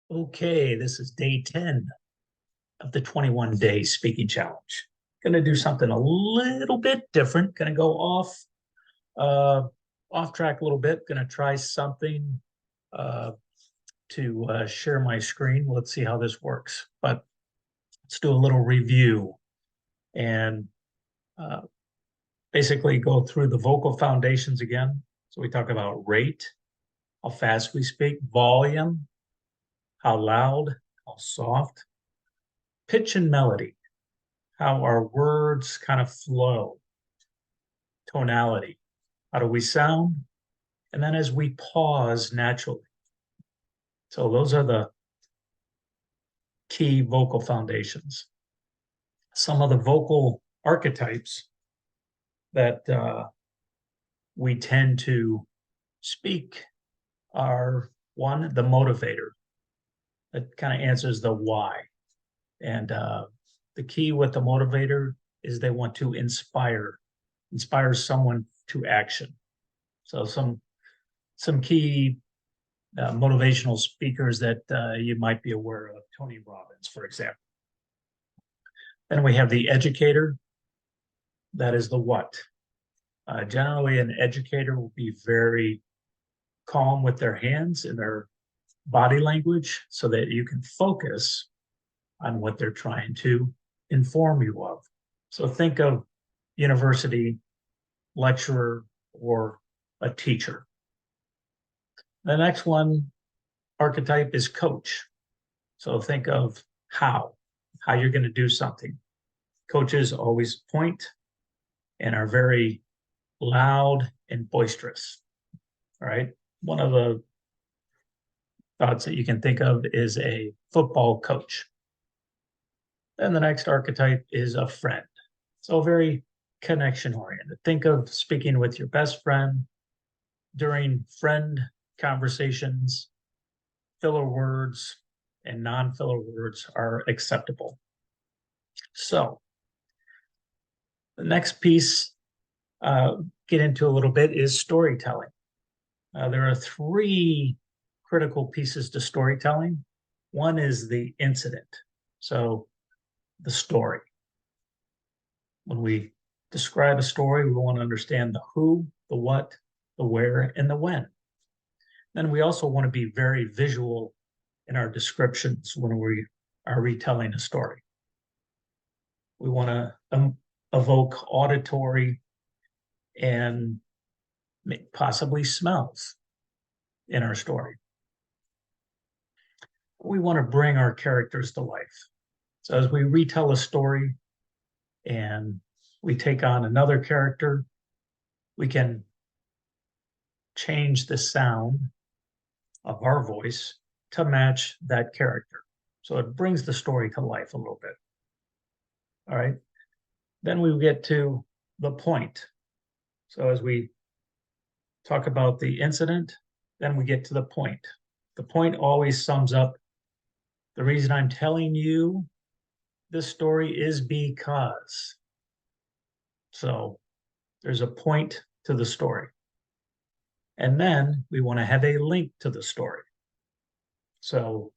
Okay, this is day 10 of the 21-day speaking challenge. Going to do something a little bit different. Going to go uh, off track a little bit. Going to try something uh, to share my screen. Let's see how this works. But let's do a little review and uh, basically go through the vocal foundations again. So we talk about rate, how fast we speak, volume, how loud, how soft, pitch and melody, how our words kind of flow, tonality, how do we sound, and then as we pause naturally. So those are the key vocal foundations. Some of the vocal archetypes that we tend to speak are one, the motivator. That kind of answers the why. And the key with the motivator is they want to inspire someone to action. So some key motivational speakers that you might be aware of, Tony Robbins, for example. Then we have the educator. That is the what. Generally, an educator will be very calm with their hands and their body language so that you can focus on what they're trying to inform you of. So think of university lecturer or a teacher. The next one archetype is coach. So think of how you're going to do something. Coaches always point and are very loud and boisterous. All right. One of the thoughts that you can think of is a football coach. Then the next archetype is a friend. So very connection oriented. Think of speaking with your best friend during friend conversations. Filler words and non-filler words are acceptable. So the next piece, get into a little bit, is storytelling. There are three critical pieces to storytelling. One is the incident, so the story. When we describe a story, we want to understand the who, the what, the where, and the when. Then we also want to be very visual in our descriptions when we are retelling a story. We want to evoke auditory and possibly smells in our story. We want to bring our characters to life. So as we retell a story and we take on another character, we can change the sound of our voice to match that character. So it brings the story to life a little bit. All right. Then we get to the point. So as we talk about the incident, then we get to the point. The point always sums up the reason I'm telling you this story is because. So there's a point to the story. And then we want to have a link to the story. So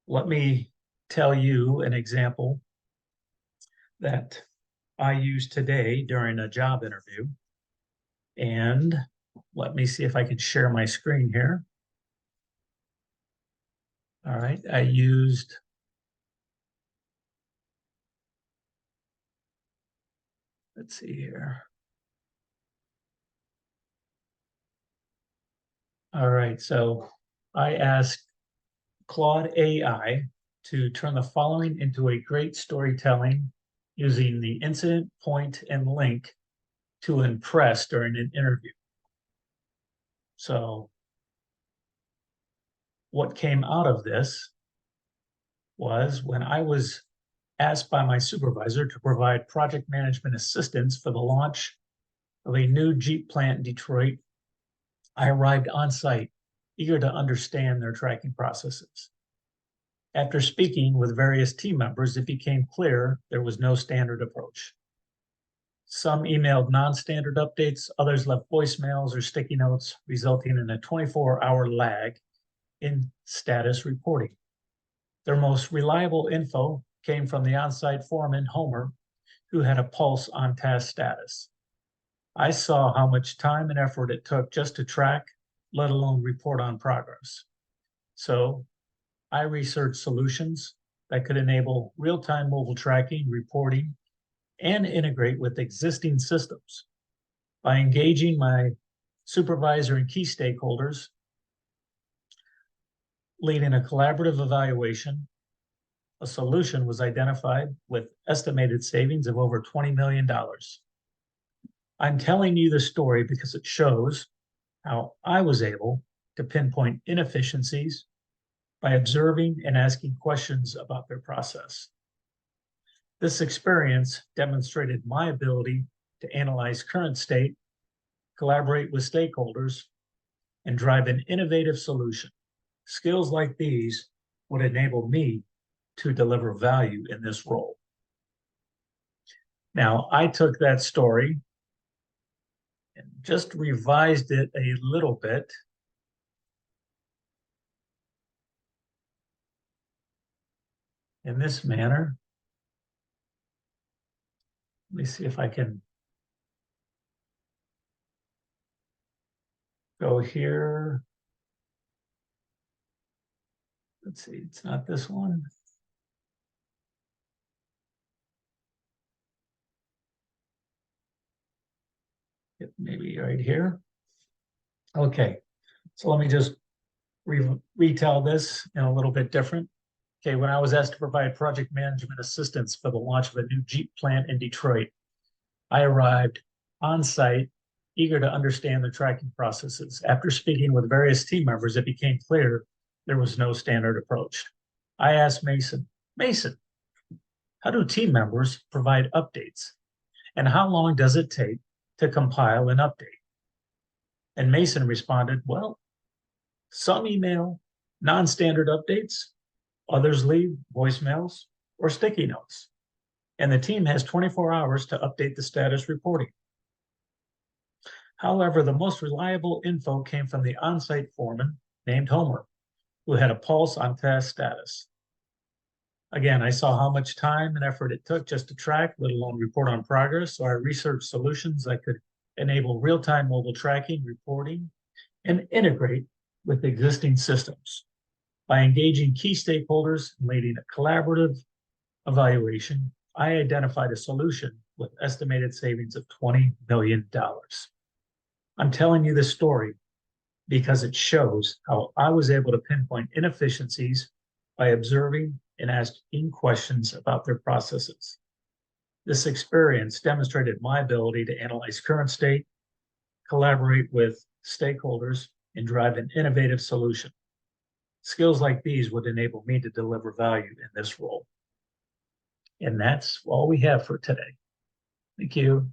let me tell you an example that I used today during a job interview. And let me see if I can share my screen here. All right, I used let's see here. All right, so I asked Claude AI to turn the following into a great storytelling using the incident, point, and link to impress during an interview. So what came out of this was when I was asked by my supervisor to provide project management assistance for the launch of a new Jeep plant in Detroit, I arrived on site, eager to understand their tracking processes. After speaking with various team members, it became clear there was no standard approach. Some emailed non-standard updates, others left voicemails or sticky notes, resulting in a 24-hour lag in status reporting. Their most reliable info came from the on-site foreman, Homer, who had a pulse on task status. I saw how much time and effort it took just to track, let alone report on progress. So I researched solutions that could enable real-time mobile tracking, reporting, and integrate with existing systems. By engaging my supervisor and key stakeholders, leading a collaborative evaluation, a solution was identified with estimated savings of over $20 million. I'm telling you this story because it shows how I was able to pinpoint inefficiencies by observing and asking questions about their process. This experience demonstrated my ability to analyze current state, collaborate with stakeholders, and drive an innovative solution. Skills like these would enable me to deliver value in this role. Now, I took that story and just revised it a little bit. In this manner. Let me see if I can go here. Let's see, it's not this one. Maybe right here. Okay, so let me just retell this in a little bit different. Okay, when I was asked to provide project management assistance for the launch of a new Jeep plant in Detroit, I arrived on site, eager to understand the tracking processes. After speaking with various team members, it became clear there was no standard approach. I asked Mason, how do team members provide updates? And how long does it take to compile an update? And Mason responded, well, some email non-standard updates, others leave voicemails or sticky notes. And the team has 24 hours to update the status reporting. However, the most reliable info came from the on-site foreman named Homer, who had a pulse on task status. Again, I saw how much time and effort it took just to track, let alone report on progress. So I researched solutions that could enable real-time mobile tracking, reporting, and integrate with existing systems. By engaging key stakeholders and leading a collaborative evaluation, I identified a solution with estimated savings of $20 million. I'm telling you this story because it shows how I was able to pinpoint inefficiencies by observing and asking questions about their processes. This experience demonstrated my ability to analyze current state, collaborate with stakeholders, and drive an innovative solution. Skills like these would enable me to deliver value in this role. And that's all we have for today. Thank you.